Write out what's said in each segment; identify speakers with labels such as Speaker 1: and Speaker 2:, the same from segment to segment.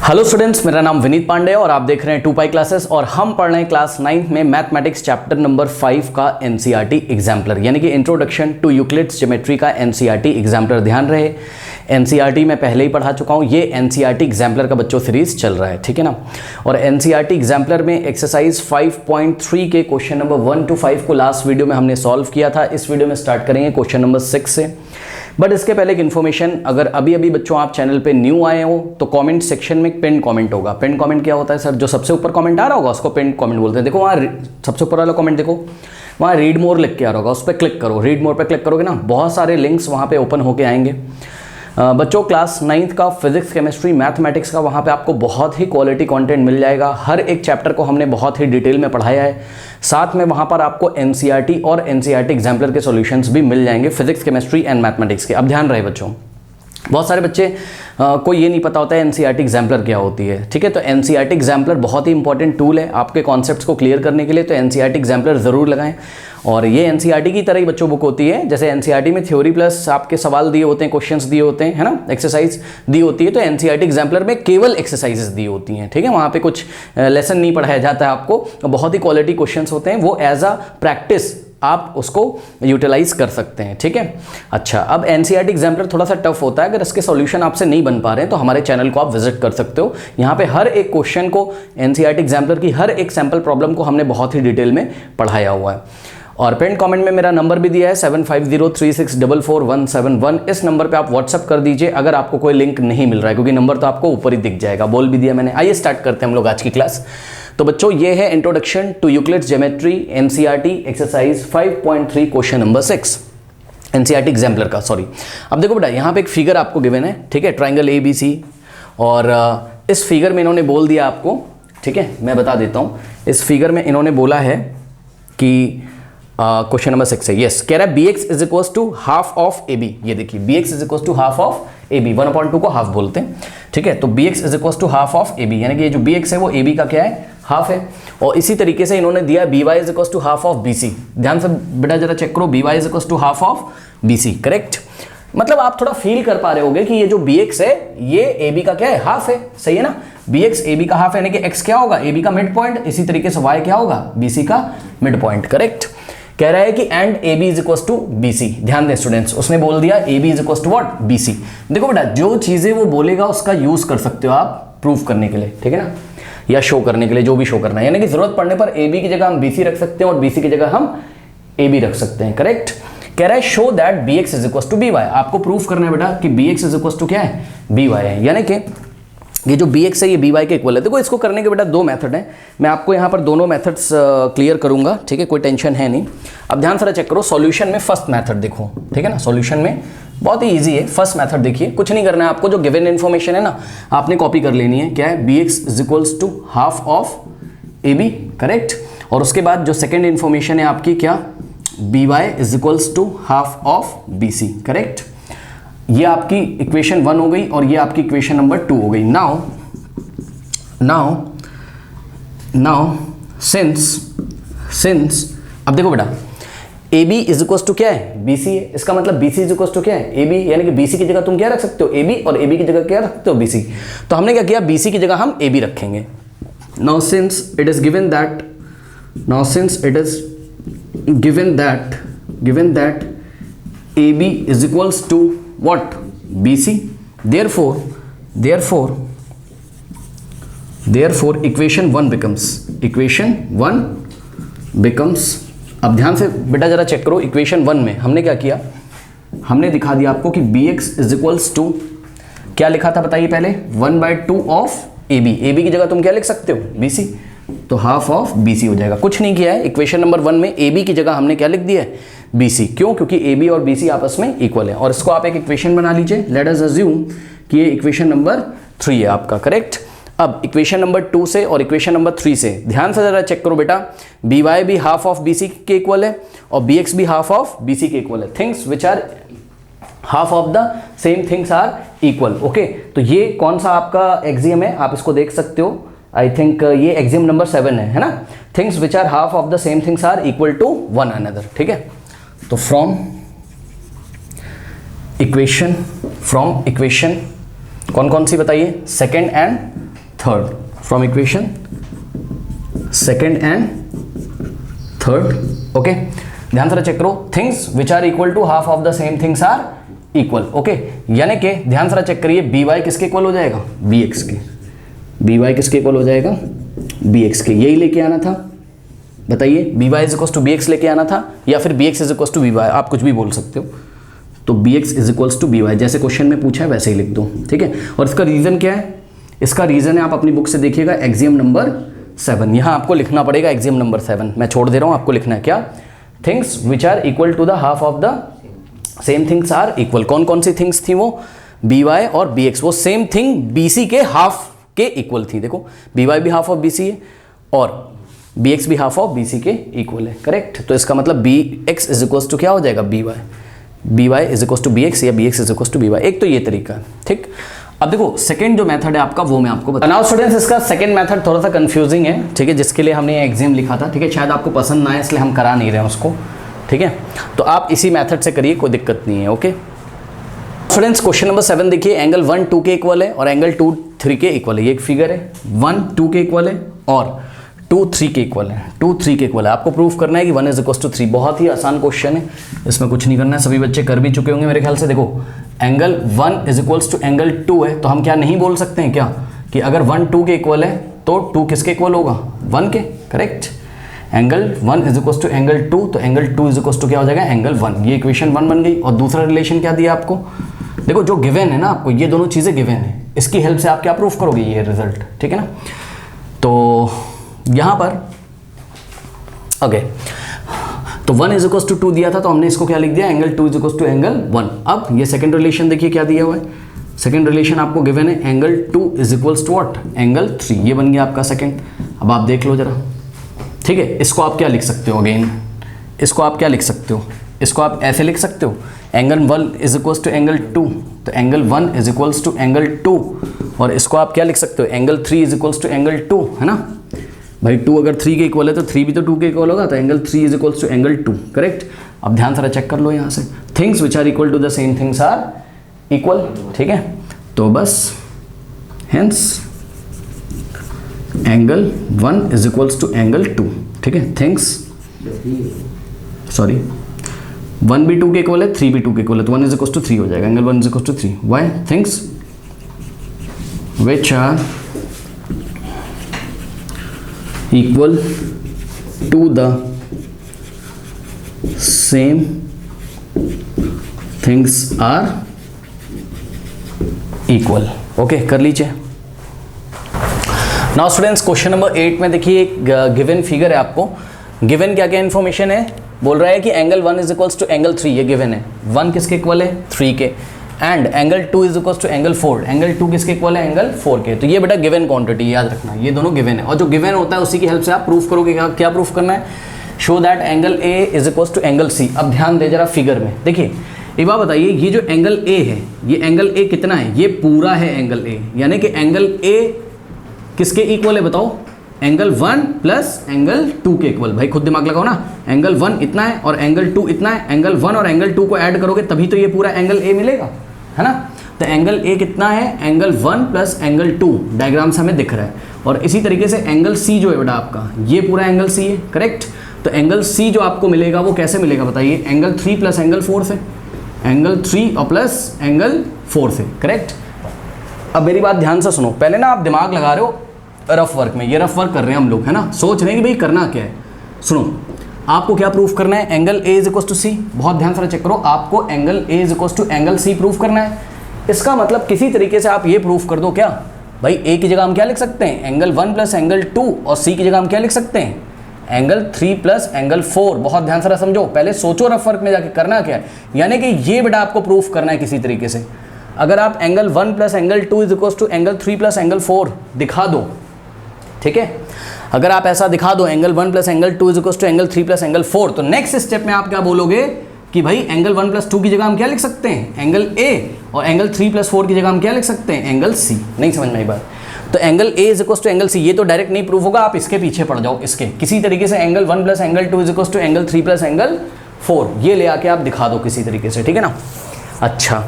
Speaker 1: Hello students, मेरा नाम विनीत पांडे और आप देख रहे हैं 2 क्लासेस और हम पढ़ रहे हैं क्लास 9 में मैथमेटिक्स चैप्टर नंबर 5 का एनसीईआरटी एग्जाम्पलर यानी कि इंट्रोडक्शन टू यूक्लिड्स ज्योमेट्री का एनसीईआरटी एग्जाम्पलर। ध्यान रहे, एनसीईआरटी मैं पहले ही पढ़ा चुका हूँ, ये एनसीईआरटी एग्जाम्पलर का बच्चों सीरीज चल रहा है, ठीक है ना। और एनसीईआरटी एग्जाम्पलर में एक्सरसाइज 5.3 के क्वेश्चन नंबर 1 to 5 को लास्ट वीडियो में हमने सॉल्व किया था। इस वीडियो में स्टार्ट करेंगे क्वेश्चन नंबर 6 से। बट इसके पहले एक इन्फॉर्मेशन, अगर अभी बच्चों आप चैनल पे न्यू आए हो तो कमेंट सेक्शन में एक पिन कमेंट होगा। पिन कमेंट क्या होता है सर? जो सबसे ऊपर कमेंट आ रहा होगा उसको पिन कमेंट बोलते हैं। देखो वहाँ सबसे ऊपर वाला कमेंट देखो, वहाँ रीड मोर लिख के आ रहा होगा, उस पर क्लिक करो। रीड मोर पर क्लिक करोगे ना, बहुत सारे लिंक्स वहाँ पे ओपन होके आएंगे। बच्चों क्लास 9th का फिजिक्स, केमिस्ट्री, मैथमेटिक्स का वहाँ पे आपको बहुत ही क्वालिटी कंटेंट मिल जाएगा। हर एक चैप्टर को हमने बहुत ही डिटेल में पढ़ाया है। साथ में वहाँ पर आपको एनसीईआरटी और एनसीईआरटी एग्जाम्पलर के सॉल्यूशंस भी मिल जाएंगे फिजिक्स, केमिस्ट्री एंड मैथमेटिक्स के। अब ध्यान रहे बच्चों, बहुत सारे बच्चे को ये नहीं पता होता है एनसीईआरटी एग्जाम्पलर क्या होती है, ठीक है। तो एनसीईआरटी एग्जाम्पलर बहुत ही इंपॉर्टेंट टूल है आपके कॉन्सेप्ट्स को क्लियर करने के लिए, तो एनसीईआरटी एग्जाम्पलर ज़रूर लगाएं। और ये एनसीईआरटी की तरह ही बच्चों बुक होती है। जैसे एनसीईआरटी में थ्योरी प्लस आपके सवाल दिए होते हैं, क्वेश्चंस दिए होते हैं, है ना, एक्सरसाइज दी होती है, तो एनसीईआरटी एग्जाम्पलर में केवल एक्सरसाइजेस दी होती हैं, ठीक है। वहाँ पे कुछ लेसन नहीं पढ़ाया जाता है आपको, बहुत ही क्वालिटी क्वेश्चंस होते हैं, वो एज अ प्रैक्टिस आप उसको यूटिलाइज कर सकते हैं, ठीक है। अच्छा, अब एनसीईआरटी एग्जाम्पलर थोड़ा सा टफ होता है। अगर इसके सॉल्यूशन आपसे नहीं बन पा रहे हैं तो हमारे चैनल को आप विजिट कर सकते हो। यहाँ पे हर एक क्वेश्चन को, एनसीईआरटी एग्जाम्पलर की हर एक सैम्पल प्रॉब्लम को हमने बहुत ही डिटेल में पढ़ाया हुआ है। और पिन कमेंट में मेरा नंबर भी दिया है 7503644171। इस नंबर पे आप व्हाट्सअप कर दीजिए अगर आपको कोई लिंक नहीं मिल रहा है, क्योंकि नंबर तो आपको ऊपर ही दिख जाएगा, बोल भी दिया मैंने। आइए स्टार्ट करते हैं हम लोग आज की क्लास। तो बच्चों ये है introduction to Euclid's geometry NCERT exercise 5.3 question number 6 NCERT exemplar का, सॉरी। अब देखो बेटा, यहाँ पे एक फिगर आपको गिवन है, ठीक है, ट्राइंगल ABC। और इस फिगर में इन्होंने बोल दिया आपको, ठीक है, मैं बता देता हूँ। इस फिगर में इन्होंने बोला है कि क्वेश्चन नंबर 6 है, यस, कह रहा है BX is equals to half of AB। ये देखिए, BX is equals to half of AB, 1/2 को हाफ बोलते हैं, ठीक है। तो BX is equals to half of AB, यानी कि ये जो BX है वो AB का क्या है, हाफ है। और इसी तरीके से इन्होंने दिया BY is equals to half of BC। ध्यान से बेटा जरा चेक करो, BY is equals to half of BC, correct. मतलब आप थोड़ा फील कर पा रहे होगे कि ये जो BX है ये AB का क्या है, हाफ है, सही है ना। BX AB का हाफ है, यानी कि X क्या होगा, AB का मिड पॉइंट। इसी तरीके से Y क्या होगा, BC का मिड पॉइंट, करेक्ट। कह रहा है कि and AB is equals to BC। ध्यान दें स्टूडेंट्स, उसने बोल दिया AB is equals to what, BC। देखो बेटा, जो चीजें वो बोलेगा उसका यूज कर सकते हो आप प्रूफ करने के लिए, ठीक है ना, या शो करने के लिए, जो भी शो करना है। यानी कि जरूरत पड़ने पर AB की जगह हम BC रख सकते हैं और BC की जगह हम AB रख सकते हैं, करेक्ट। कह रहा है show that BX is equals to BY। आपको प्रूफ करना है बेटा कि BX इज इक्वल्स टू क्या है, BY है, यानी कि ये जो BX है ये BY के इक्वल है। देखो इसको करने के बेटा 2 मेथड हैं, मैं आपको यहाँ पर दोनों मेथड्स क्लियर करूंगा, ठीक है, कोई टेंशन है नहीं। अब ध्यान से चेक करो, सॉल्यूशन में फर्स्ट मेथड देखो, ठीक है ना। सॉल्यूशन में बहुत ही इजी है, फर्स्ट मेथड देखिए, कुछ नहीं करना है आपको, जो गिवन इन्फॉर्मेशन है ना आपने कॉपी कर लेनी है। क्या है, BX is equals to half of AB, correct. और उसके बाद जो सेकेंड इन्फॉर्मेशन है आपकी क्या, BY is equals to half of BC, correct. ये आपकी इक्वेशन 1 हो गई और ये आपकी इक्वेशन नंबर 2 हो गई। नाउ सिंस अब देखो बेटा, AB इज इक्वल्स टू क्या है, BC है। इसका मतलब BC इज इक्वल्स टू क्या है, AB, यानी कि BC की जगह तुम क्या रख सकते हो, AB, और AB की जगह क्या रख सकते हो, BC। तो हमने क्या किया, BC की जगह हम AB रखेंगे। Now since it is given that AB is equals to what, BC, therefore equation 1 becomes, अब ध्यान से बेटा जरा चेक करो, इक्वेशन 1 में हमने क्या किया, हमने दिखा दिया आपको कि BX is equals to क्या लिखा था बताइए पहले, 1/2 ऑफ AB। AB की जगह तुम क्या लिख सकते हो, BC, तो हाफ ऑफ BC हो जाएगा। कुछ नहीं किया है, इक्वेशन नंबर 1 में AB की जगह हमने क्या लिख दिया है, BC। क्यों, क्योंकि AB और BC आपस में इक्वल है। और इसको आप एक इक्वेशन बना लीजिए। लेट अस अज्यूम कि ये इक्वेशन नंबर 3 है आपका, करेक्ट। अब इक्वेशन नंबर 2 से और इक्वेशन नंबर 3 से ध्यान से जरा चेक करो बेटा, BY भी हाफ ऑफ BC के इक्वल है और BX भी हाफ ऑफ BC के इक्वल है। Things which are half of the same things are equal, okay. तो ये कौन सा आपका एक्सियम है, आप इसको देख सकते हो, आई थिंक ये एक्सियम नंबर 7 है ना। Things which are half of the same things are equal to one another, ठीक है। तो फ्रॉम इक्वेशन कौन कौन सी बताइए, second and third, from equation second and third. Okay, ध्यान से चेक करो, things which are equal to half of the same things are equal. Okay, यानी कि ध्यान से चेक करिए, बी वाई किसके इक्वल हो जाएगा, बी एक्स के। बी वाई किसके इक्वल हो जाएगा, बी एक्स के। यही लेके आना था, बताइए, B Y is equal to B X लेके आना था, या फिर B X is equal to B Y, आप कुछ भी बोल सकते हो। तो B X is equals to B Y, जैसे क्वेश्चन में पूछा है वैसे ही लिख दो, ठीक है। और इसका रीजन क्या है, इसका रीजन है, आप अपनी बुक से देखिएगा, एक्सियम नंबर 7। यहाँ आपको लिखना पड़ेगा एक्सियम नंबर 7, मैं छोड़ दे रहा हूँ, आपको लिखना है क्या, things which are equal to the half of the same things are equal. कौन कौन सी थिंग्स थी वो, बी वाई और बी एक्स, वो सेम थिंग बी सी के हाफ के इक्वल थी। देखो, बी वाई भी हाफ ऑफ बी सी है और बी एक्स भी हाफ ऑफ बी सी के इक्वल है, करेक्ट। तो इसका मतलब B X is equal to क्या हो जाएगा, B Y is equal to B X, या B X is equal to B Y. एक तो ये तरीका है, ठीक। अब देखो सेकंड जो मेथड है आपका, वो मैं आपको बता। नाउ स्टूडेंट्स, इसका सेकंड मेथड थोड़ा सा कंफ्यूजिंग है, ठीक है, जिसके लिए हमने एग्जाम लिखा था, ठीक है। शायद आपको पसंद ना आए इसलिए हम करा नहीं रहे हैं उसको, ठीक है। तो आप इसी मेथड से करिए, कोई दिक्कत नहीं है, ओके। स्टूडेंट्स, क्वेश्चन नंबर 7 देखिए, एंगल 1 2 के इक्वल है और एंगल 2 3 के इक्वल है। ये एक फिगर है, 1 2 के इक्वल है और 2 3 के इक्वल है, 2 3 के इक्वल है। आपको प्रूफ करना है कि 1 इज इक्वल टू 3। बहुत ही आसान क्वेश्चन है, इसमें कुछ नहीं करना है, सभी बच्चे कर भी चुके होंगे मेरे ख्याल से। देखो, angle 1 is equal to angle 2 है, तो हम क्या नहीं बोल सकते हैं क्या, कि अगर 1 2 के इक्वल है तो 2 किसके इक्वल होगा, 1 के, correct. Angle 1 is equal to angle 2, तो एंगल 2 इज इक्वल टू क्या हो जाएगा, एंगल 1। ये इक्वेशन 1 बन गई। और दूसरा रिलेशन क्या दिया आपको, देखो जो गिवन है ना आपको, ये दोनों चीज़ें गिवन है, इसकी हेल्प से आप क्या प्रूफ करोगे, ये रिजल्ट, ठीक है ना। तो यहाँ पर ओके, तो 1 इज इक्वल टू 2 दिया था, तो हमने इसको क्या लिख दिया, angle 2 is equal to angle 1। अब ये सेकंड रिलेशन देखिए क्या दिया हुआ है, सेकंड रिलेशन आपको गिवन है, angle 2 is equals to what, angle 3। ये बन गया आपका सेकंड। अब आप देख लो जरा, ठीक है। इसको आप क्या लिख सकते हो, अगेन इसको आप क्या लिख सकते हो, इसको आप ऐसे लिख सकते हो, angle 1 is equals to angle 2, तो angle 1 is equals to angle 2। और इसको आप क्या लिख सकते हो, angle 3 is equals to angle 2, है ना भाई। 2 अगर 3 के इक्वल है तो 3 भी तो 2 के इक्वल होगा, तो angle 3 is equals to angle 2, correct. अब ध्यान से चेक कर लो यहाँ से, things which are equal to the same things are equal, ठीक है। तो बस hence angle 1 is equals to angle 2, ठीक है। थिंग्स, सॉरी, 1 भी 2 के इक्वल है, 3 भी 2 के इक्वल है, तो 1 इज इक्वल टू 3 हो जाएगा, angle 1 is equal to 3। Why, things which are equal to the same things are equal। Okay, कर लीजिए। नाउ स्टूडेंट्स, क्वेश्चन नंबर 8 में देखिए एक गिवन फिगर है आपको। गिवन क्या क्या इन्फॉर्मेशन है, बोल रहा है कि angle 1 is equals to angle 3, ये गिवन है। 1 किसके इक्वल है, 3 के। And angle 2 is equal to angle 4, angle 2 किसके इक्वल है, एंगल 4 के। तो ये बेटा गिवन क्वांटिटी, याद रखना, ये दोनों गिवन है। और जो गिवन होता है उसी की हेल्प से आप प्रूफ करोगे। क्या प्रूफ करना है, show that angle A is equal to angle C. अब ध्यान दे जरा फिगर में, देखिए एक बात बताइए, ये जो एंगल ए है, ये एंगल ए कितना है, ये पूरा है एंगल ए, यानी कि एंगल ए किसके इक्वल है बताओ, एंगल 1 प्लस एंगल 2 के इक्वल। भाई खुद दिमाग लगाओ ना, एंगल 1 इतना है और एंगल 2 इतना है, एंगल 1 और एंगल 2 को ऐड करोगे तभी तो ये पूरा एंगल ए मिलेगा, है ना। तो एंगल ए कितना है, एंगल 1 प्लस एंगल 2, डायग्राम से हमें दिख रहा है। और इसी तरीके से एंगल सी जो है बेटा आपका, ये पूरा एंगल सी है, करेक्ट। तो एंगल सी जो आपको मिलेगा वो कैसे मिलेगा बताइए, एंगल 3 प्लस एंगल 4 से, एंगल 3 और प्लस एंगल 4 से, करेक्ट। अब मेरी बात ध्यान से सुनो, पहले ना आप दिमाग लगा रहे हो रफ वर्क में, ये रफ वर्क कर रहे हैं हम लोग, है ना, सोच रहे हैं कि भाई करना क्या है। सुनो, आपको क्या प्रूफ करना है, angle A is equal to C. बहुत ध्यान से चेक करो, आपको angle A is equal to angle C proof करना है। इसका मतलब किसी तरीके से आप ये प्रूफ कर दो क्या भाई, ए की जगह हम क्या लिख सकते हैं, एंगल 1 प्लस एंगल 2, और सी की जगह हम क्या लिख सकते हैं, एंगल 3 प्लस एंगल 4। बहुत ध्यान से समझो, पहले सोचो रफ वर्क में जाके करना क्या है, यानी कि ये बेटा आपको प्रूफ करना है किसी तरीके से। अगर आप angle 1 plus angle 2 is equal to angle 3 plus angle 4 दिखा दो, ठीक है, अगर आप ऐसा दिखा दो angle 1 plus angle 2 is equal to angle 3 plus angle 4, तो नेक्स्ट स्टेप में आप क्या बोलोगे कि भाई एंगल 1 प्लस 2 की जगह हम क्या लिख सकते हैं, एंगल ए, और एंगल 3 प्लस 4 की जगह हम क्या लिख सकते हैं, एंगल सी। नहीं समझ में आई बात। तो angle A is equal to angle C, ये तो डायरेक्ट नहीं प्रूफ होगा, आप इसके पीछे पड़ जाओ, इसके किसी तरीके से angle 1 plus angle 2 is equal to angle 3 plus angle 4, ये ले आके आप दिखा दो किसी तरीके से, ठीक है ना। अच्छा,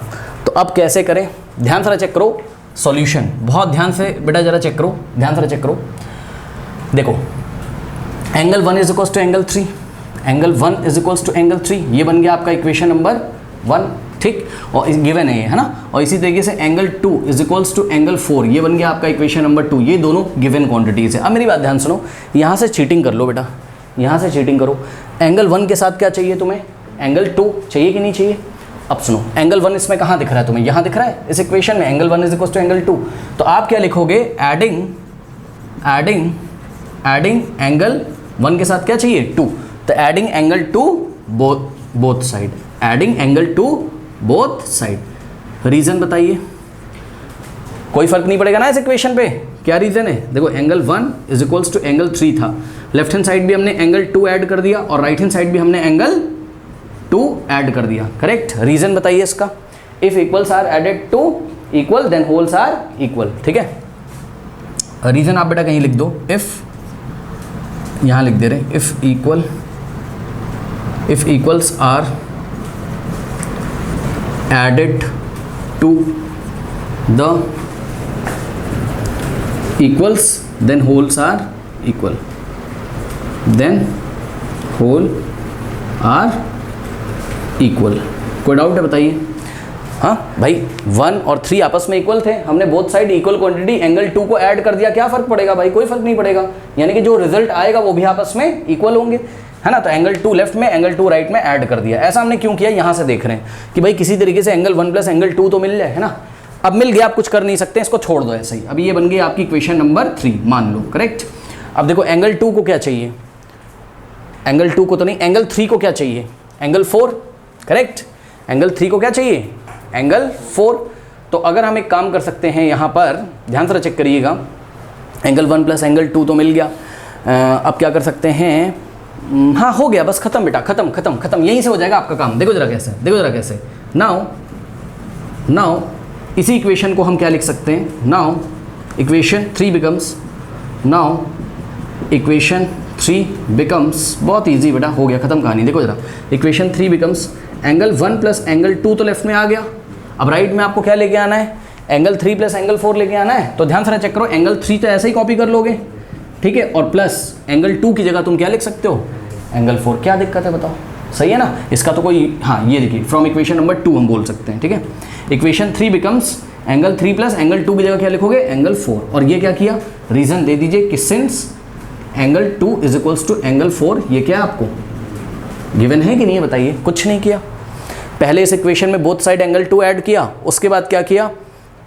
Speaker 1: तो अब कैसे करें, ध्यान से चेक करो। सॉल्यूशन। बहुत ध्यान से बेटा जरा चेक करो, ध्यान से चेक करो। देखो angle 1 is equals to angle 3, angle 1 is equals to angle 3, ये बन गया आपका इक्वेशन नंबर 1, ठीक, और गिवन है ये, है ना। और इसी तरीके से angle 2 is equals to angle 4, ये बन गया आपका इक्वेशन नंबर 2, ये दोनों गिवन क्वांटिटीज है। अब मेरी बात ध्यान सुनो, यहाँ से चीटिंग कर लो बेटा, यहाँ से चीटिंग करो। एंगल 1 के साथ क्या चाहिए तुम्हें, एंगल 2 चाहिए कि नहीं चाहिए। अब सुनो, एंगल 1 इसमें कहाँ दिख रहा है तुम्हें, यहाँ दिख रहा है इस इक्वेशन में, angle 1 is equals to angle 2। तो आप क्या लिखोगे, एडिंग एंगल 1 के साथ क्या चाहिए 2, तो adding angle 2 both side, adding angle 2 both side. Reason बताइए, कोई फर्क नहीं पड़ेगा ना इस इक्वेशन पे, क्या रीजन है। देखो angle 1 is equals to angle 3 था, लेफ्ट हैंड साइड भी हमने एंगल 2 ऐड कर दिया और राइट हैंड साइड भी हमने एंगल 2 ऐड कर दिया, करेक्ट। रीजन बताइए इसका, if equals are added to equal then wholes are equal, ठीक है। रीजन आप बेटा कहीं लिख दो, इफ, यहां लिख दे रहे हैं, if equals are added to the equals then wholes are equal, then whole are equal. कोई डाउट है बताइए। हाँ भाई 1 और 3 आपस में इक्वल थे, हमने both side equal quantity angle 2 को ऐड कर दिया, क्या फर्क पड़ेगा भाई, कोई फर्क नहीं पड़ेगा, यानी कि जो रिजल्ट आएगा वो भी आपस में इक्वल होंगे, है ना। तो एंगल 2 लेफ्ट में एंगल 2 राइट में ऐड कर दिया। ऐसा हमने क्यों किया, यहाँ से देख रहे हैं कि भाई किसी तरीके से एंगल 1 प्लस एंगल 2 तो मिल जाए, है ना। अब मिल गया, आप कुछ कर नहीं सकते, इसको छोड़ दो ऐसे ही। अब ये बन गई आपकी इक्वेशन नंबर 3 मान लो, करेक्ट। अब देखो एंगल 2 को क्या चाहिए, एंगल 2 को तो नहीं, एंगल 3 को क्या चाहिए, एंगल 4, करेक्ट। एंगल 3 को क्या चाहिए, एंगल 4। तो अगर हम एक काम कर सकते हैं यहाँ पर, ध्यान से चेक करिएगा, एंगल 1 प्लस एंगल 2 तो मिल गया। अब क्या कर सकते हैं, हाँ हो गया, बस खत्म बेटा, खत्म, यहीं से हो जाएगा आपका काम। देखो जरा कैसे, नाउ इसी इक्वेशन को हम क्या लिख सकते हैं, नाउ इक्वेशन 3 बिकम्स, बहुत इजी बेटा, हो गया, खत्म कहानी। देखो जरा, equation 3 becomes angle 1 plus angle 2 तो लेफ्ट में आ गया, अब राइट में आपको क्या लेके आना है, एंगल 3 प्लस एंगल 4 लेके आना है। तो ध्यान से चेक करो, एंगल 3 तो ऐसे ही कॉपी कर लोगे, ठीक है, और प्लस एंगल 2 की जगह तुम क्या लिख सकते हो, एंगल 4। क्या दिक्कत है बताओ, सही है ना। इसका तो कोई, हाँ ये देखिए, फ्रॉम इक्वेशन नंबर 2 हम बोल सकते हैं, ठीक है। Equation 3 becomes angle 3 plus angle 2 की जगह क्या लिखोगे, एंगल 4। और ये क्या किया, रीजन दे दीजिए कि since angle 2 is equals to angle 4, ये क्या आपको गिवन है कि नहीं है बताइए। कुछ नहीं किया, पहले इस इक्वेशन में बोथ साइड एंगल 2 ऐड किया, उसके बाद क्या किया,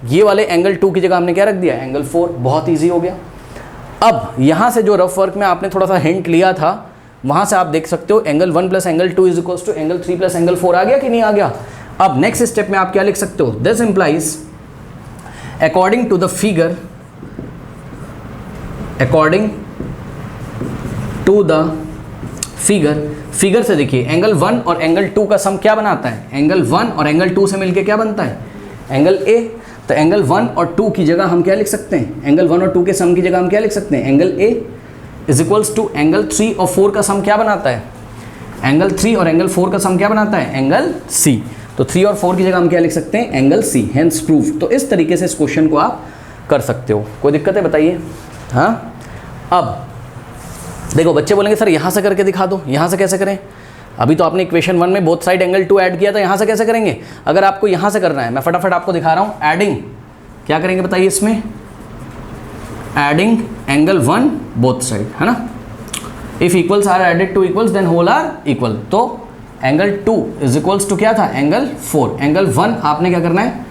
Speaker 1: ये वाले एंगल 2 की जगह हमने क्या रख दिया, एंगल 4। बहुत ईजी हो गया। अब यहाँ से जो रफ वर्क में आपने थोड़ा सा हिंट लिया था, वहाँ से आप देख सकते हो angle 1 plus angle 2 is equals to angle 3 plus angle 4 आ गया कि नहीं आ गया। अब नेक्स्ट स्टेप में आप क्या लिख सकते हो, this implies according to the figure, according to the figure से देखिए, एंगल 1 और एंगल 2 का सम क्या बनाता है, एंगल 1 और एंगल 2 से मिलके क्या बनता है, एंगल ए। तो एंगल 1 और 2 की जगह हम क्या लिख सकते हैं, एंगल 1 और 2 के सम की जगह हम क्या लिख सकते हैं, angle A is equals to angle 3 और 4 का सम क्या बनाता है, एंगल 3 और एंगल 4 का सम क्या बनाता है, एंगल सी। तो 3 और 4 की जगह हम क्या लिख सकते हैं, एंगल सी, हेंस प्रूफ। तो इस तरीके से इस क्वेश्चन को आप कर सकते हो, कोई दिक्कत है बताइए। हाँ अब देखो बच्चे बोलेंगे सर यहाँ से करके दिखा दो, यहाँ से कैसे करें, अभी तो आपने इक्वेशन 1 में बोथ साइड एंगल 2 ऐड किया था, यहाँ से कैसे करेंगे। अगर आपको यहाँ से करना है, मैं फटाफट आपको दिखा रहा हूँ, एडिंग क्या करेंगे बताइए इसमें, एडिंग एंगल 1 बोथ साइड, है ना। If equals are added to equals then whole are equal. तो एंगल 2 इज इक्वल्स टू क्या था, एंगल 4। एंगल 1 आपने क्या करना है,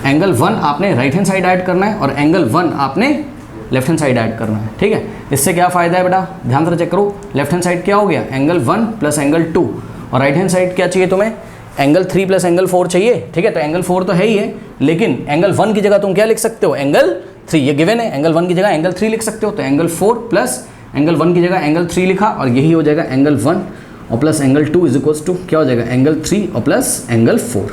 Speaker 1: एंगल 1 आपने राइट हैंड साइड ऐड करना है और एंगल 1 आपने लेफ्ट हैंड साइड ऐड करना है, ठीक है। इससे क्या फ़ायदा है बेटा, ध्यान से चेक करो, लेफ्ट हैंड साइड क्या हो गया, एंगल 1 प्लस एंगल 2, और राइट हैंड साइड क्या चाहिए तुम्हें, एंगल 3 प्लस एंगल 4 चाहिए, ठीक है। तो एंगल 4 तो है ही है, लेकिन एंगल 1 की जगह तुम क्या लिख सकते हो, एंगल 3, ये गिवन है, एंगल 1 की जगह एंगल 3 लिख सकते हो। तो एंगल 4 प्लस एंगल 1 की जगह एंगल 3 लिखा, और यही हो जाएगा एंगल 1 और plus angle 2 is equals to क्या हो जाएगा, एंगल 3 और प्लस एंगल 4।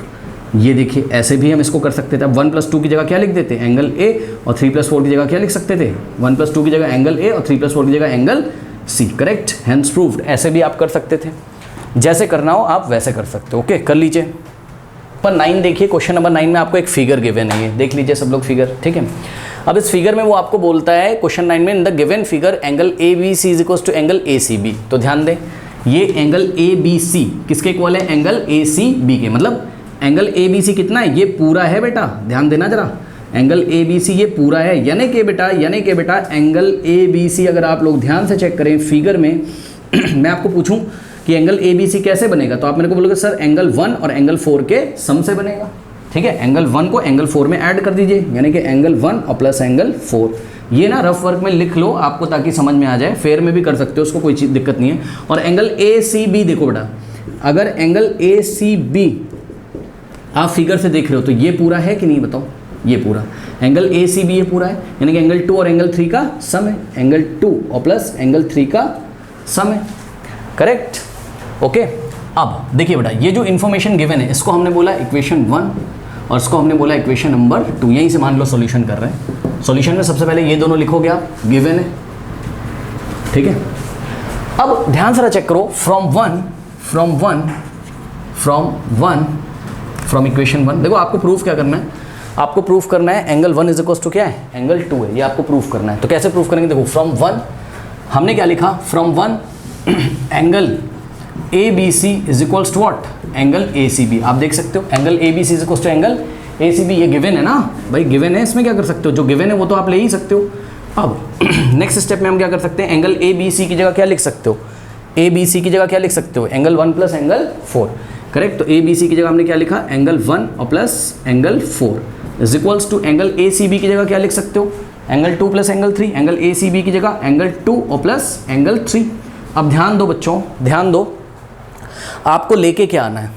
Speaker 1: ये देखिए ऐसे भी हम इसको कर सकते थे। अब 1 प्लस 2 की जगह क्या लिख देते, एंगल ए, और 3 प्लस 4 की जगह क्या लिख सकते थे, 1 प्लस 2 की जगह एंगल ए और 3 प्लस 4 की जगह angle C, correct, hence proved. ऐसे भी आप कर सकते थे, जैसे करना हो आप वैसे कर सकते हो। ओके कर लीजिए। पर 9 देखिए, क्वेश्चन नंबर 9 में आपको एक फिगर गिवन है, ये देख लीजिए सब लोग फिगर, ठीक है। अब इस फिगर में वो आपको बोलता है क्वेश्चन 9 में, in the given figure angle A B C is equals to angle A C B. तो ध्यान दें, ये एंगल ए बी सी किसके इक्वल है, एंगल ए सी बी के। मतलब एंगल ए बी सी कितना है, ये पूरा है बेटा, ध्यान देना जरा, एंगल ए बी सी ये पूरा है, यानी कि बेटा एंगल ए बी सी अगर आप लोग ध्यान से चेक करें फिगर में मैं आपको पूछूं कि एंगल ए बी सी कैसे बनेगा, तो आप मेरे को बोलोगे सर एंगल 1 और एंगल 4 के सम से बनेगा, ठीक है। एंगल 1 को एंगल 4 में ऐड कर दीजिए, यानी कि एंगल 1 और प्लस एंगल 4। ये ना रफ वर्क में लिख लो आपको ताकि समझ में आ जाए, फेयर में भी कर सकते हो, उसको कोई चीज़ दिक्कत नहीं है। और एंगल ए सी बी देखो बेटा, अगर एंगल ए सी बी आप फिगर से देख रहे हो तो ये पूरा है कि नहीं बताओ, ये पूरा एंगल ए सी बी ये पूरा है, यानी कि एंगल 2 और एंगल 3 का सम है, एंगल 2 और प्लस एंगल 3 का सम है, करेक्ट, ओके। अब देखिए बेटा, ये जो इन्फॉर्मेशन गिवन है इसको हमने बोला इक्वेशन 1 और इसको हमने बोला इक्वेशन नंबर 2। यहीं से मान लो सॉल्यूशन कर रहे हैं। सॉल्यूशन में सबसे पहले ये दोनों लिखोगे आप, गिवन है, ठीक है। अब ध्यान से चेक करो, फ्रॉम इक्वेशन 1 देखो, आपको प्रूफ क्या करना है, आपको प्रूफ करना है एंगल 1 इज इक्वल्स टू क्या है, एंगल 2 है, ये आपको प्रूफ करना है। तो कैसे प्रूफ करेंगे, देखो फ्रॉम 1 हमने क्या लिखा, from 1 angle A B C is equals to what, angle A C B. आप देख सकते हो angle A B C is equals to angle A C B, ये गिवन है ना भाई, गिवन है, इसमें क्या कर सकते हो, जो गिवन है वो तो आप ले ही सकते हो। अब नेक्स्ट स्टेप में हम क्या कर सकते हैं, एंगल ए बी सी की जगह क्या लिख सकते हो, ए बी सी की जगह क्या लिख सकते हो, एंगल 1 प्लस एंगल 4, करेक्ट। तो ए बी सी की जगह हमने क्या लिखा, एंगल 1 और plus angle 4 is equals to angle A C B की जगह क्या लिख सकते हो, angle 2 plus angle 3, angle A C B की जगह एंगल 2 और प्लस एंगल 3। अब ध्यान दो बच्चों, ध्यान दो, आपको लेके क्या आना है,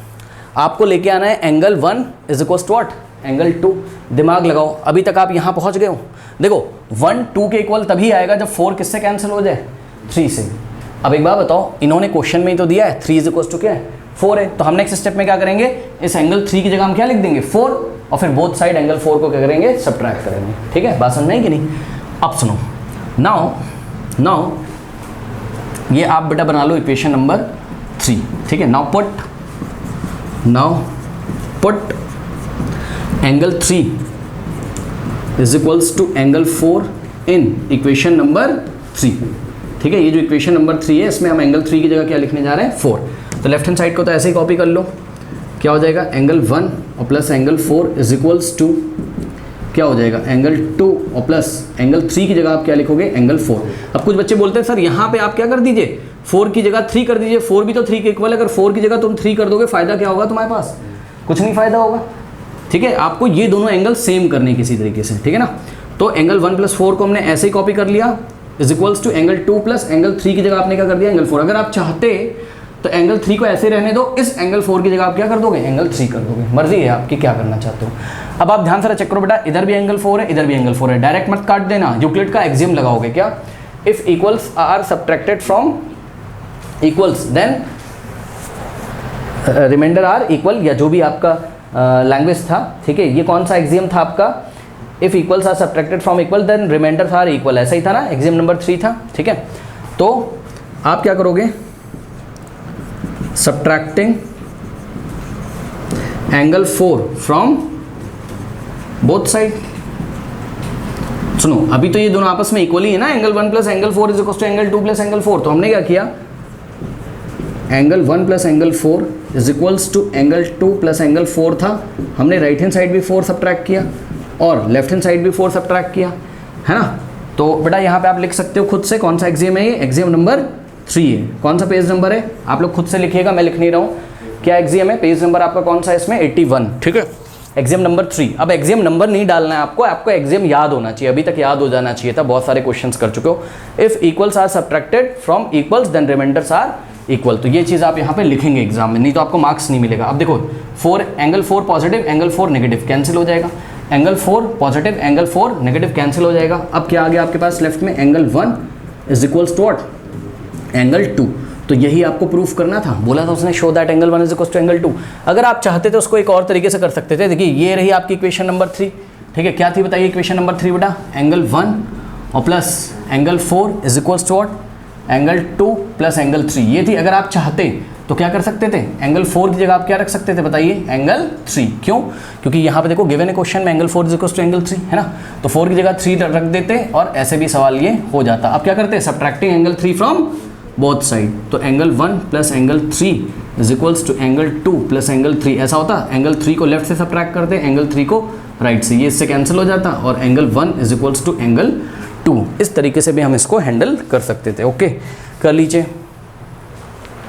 Speaker 1: आपको लेके आना है angle 1 is equals to what, angle 2। दिमाग लगाओ, अभी तक आप यहाँ पहुँच गए हो। देखो 1 2 के इक्वल तभी आएगा जब 4 किससे कैंसिल हो जाए, 3 से। अब एक बात बताओ, इन्होंने क्वेश्चन में ही तो दिया है 3 इज इक्वल्स टू क्या है, 4 है। तो हम नेक्स्ट स्टेप में क्या करेंगे, इस एंगल 3 की जगह हम क्या लिख देंगे, 4, और फिर बोथ साइड एंगल 4 को क्या करेंगे, सबट्रैक्ट करेंगे, ठीक है। बात समझ में आई कि नहीं। अब सुनो, नाउ ये आप बेटा बना लो इक्वेशन नंबर 3, ठीक है। Now put angle 3 is equals to angle 4 in equation number 3, ठीक है। ये जो इक्वेशन नंबर 3 है इसमें हम एंगल 3 की जगह क्या लिखने जा रहे हैं, 4। तो लेफ्ट हैंड साइड को तो ऐसे ही कॉपी कर लो, क्या हो जाएगा, एंगल 1 और plus angle 4 is equals to क्या हो जाएगा, एंगल 2 और प्लस एंगल 3 की जगह आप क्या लिखोगे, एंगल 4। अब कुछ बच्चे बोलते हैं सर यहाँ पे आप क्या कर दीजिए, 4 की जगह 3 कर दीजिए, 4 भी तो 3 के इक्वल है, अगर 4 की जगह तुम 3 कर दोगे फायदा क्या होगा तुम्हारे पास, कुछ नहीं फायदा होगा, ठीक है। आपको ये दोनों एंगल सेम करने किसी तरीके से, ठीक है ना। तो एंगल 1 प्लस 4 को हमने ऐसे ही कॉपी कर लिया, is equals to angle 2 plus angle 3 की जगह आपने क्या कर दिया, एंगल 4। अगर आप चाहते तो एंगल 3 को ऐसे रहने दो, इस एंगल 4 की जगह आप क्या कर दोगे, एंगल 3 कर दोगे, मर्जी है आपकी क्या करना चाहते हो। अब आप ध्यान से चेक करो बेटा, इधर भी एंगल 4 है, इधर भी एंगल 4 है, डायरेक्ट मत काट देना, यूक्लिड का एक्सियम लगाओगे क्या, if equals are subtracted from equals then remainder are equal, या जो भी आपका लैंग्वेज था, ठीक है। ये कौन सा एक्सियम था आपका, if equals are subtracted from equal then remainder are equal, ऐसा ही था ना, एक्सियम नंबर 3 था, ठीक है। तो आप क्या करोगे, subtracting angle 4 from both side. सुनो, अभी तो ये दोनों आपस में इक्वली है ना, angle 1 plus angle 4 is equal to angle 2 plus angle 4। तो हमने क्या किया, angle 1 plus angle 4 is equals to angle 2 plus angle 4 था, हमने राइट हैंड साइड भी 4 सबट्रैक्ट किया और लेफ्ट हैंड साइड भी 4 सबट्रैक्ट किया, है ना। तो बेटा यहाँ पे आप लिख सकते हो खुद से कौन सा एक्सियम है, ये एक्सियम नंबर 3 है। कौन सा पेज नंबर है, आप लोग खुद से लिखिएगा, मैं लिख नहीं रहा हूँ, क्या एक्सियम है, पेज नंबर आपका कौन सा है इसमें, 81, ठीक है, एक्सियम नंबर 3। अब एक्सियम नंबर नहीं डालना है आपको, आपको एक्सियम याद होना चाहिए, अभी तक याद हो जाना चाहिए था, बहुत सारे क्वेश्चंस कर चुके हो। If equals are subtracted from equals then remainders are equal, तो ये चीज़ आप यहाँ पे लिखेंगे एग्जाम में, नहीं तो आपको मार्क्स नहीं मिलेगा। अब देखो 4 angle 4 positive angle 4 negative cancel हो जाएगा, angle 4 positive angle 4 negative cancel हो जाएगा। अब क्या आ गया आपके पास लेफ्ट में, angle 1 is equals to what, angle 2। तो यही आपको प्रूफ करना था, बोला था उसने, show that angle 1 is equal to angle 2। अगर आप चाहते तो उसको एक और तरीके से कर सकते थे। देखिए ये रही आपकी इक्वेशन नंबर 3, ठीक है। क्या थी बताइए इक्वेशन नंबर 3 बेटा, एंगल 1 और plus angle 4 is equals to what, angle 2 plus angle 3, ये थी। अगर आप चाहते तो क्या कर सकते थे, एंगल 4 की जगह आप क्या रख सकते थे बताइए, एंगल 3। क्यों, क्योंकि यहाँ पे देखो गिवन है क्वेश्चन में angle 4 is equal to angle 3 है ना, तो 4 की जगह 3 रख देते और ऐसे भी सवाल ये हो जाता। अब क्या करते हैं, subtracting angle 3 from both side, तो angle 1 plus angle 3 is equals to angle 2 plus angle 3, ऐसा होता। एंगल 3 को लेफ्ट से सब्ट्रैक्ट करते, एंगल 3 को राइट से, ये इससे कैंसिल हो जाता और angle 1 is equals to angle 2। इस तरीके से भी हम इसको हैंडल कर सकते थे। ओके, कर लीजिए।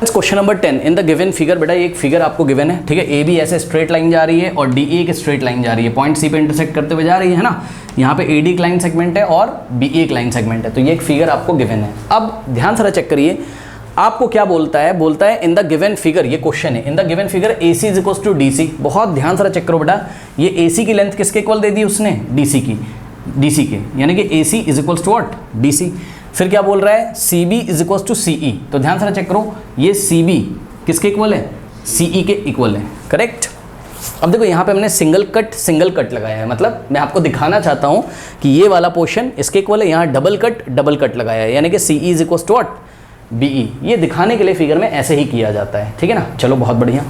Speaker 1: Question number 10, in the given figure, बेटा एक फिगर आपको गिवन है, ठीक है, ए बी ऐसे स्ट्रेट लाइन जा रही है और डी ए एक स्ट्रेट लाइन जा रही है, पॉइंट सी पे इंटरसेक्ट करते हुए जा रही है ना, यहाँ पे ए डी एक लाइन सेगमेंट है और बी ए एक लाइन सेगमेंट है, तो ये एक फिगर आपको गिवन है। अब ध्यान से चेक करिए, आपको क्या बोलता है इन द गिवन फिगर, ये क्वेश्चन है, in the given figure A C is equal to D C. बहुत ध्यान से चेक करो बेटा, ये ए सी की लेंथ किसके इक्वल दे दी उसने, डी सी की, डी सी के, यानी कि A C is equal to what, D C. फिर क्या बोल रहा है, C B is equal to C E, तो ध्यान से चेक करो, ये सी बी किसके इक्वल है, सी ई के इक्वल है, करेक्ट। अब देखो यहाँ पे हमने सिंगल कट लगाया है, मतलब मैं आपको दिखाना चाहता हूँ कि ये वाला पोर्शन इसके इक्वल है, यहाँ डबल कट लगाया है, यानी कि C E is equal to what, B E. ये दिखाने के लिए फिगर में ऐसे ही किया जाता है, ठीक है ना। चलो बहुत बढ़िया।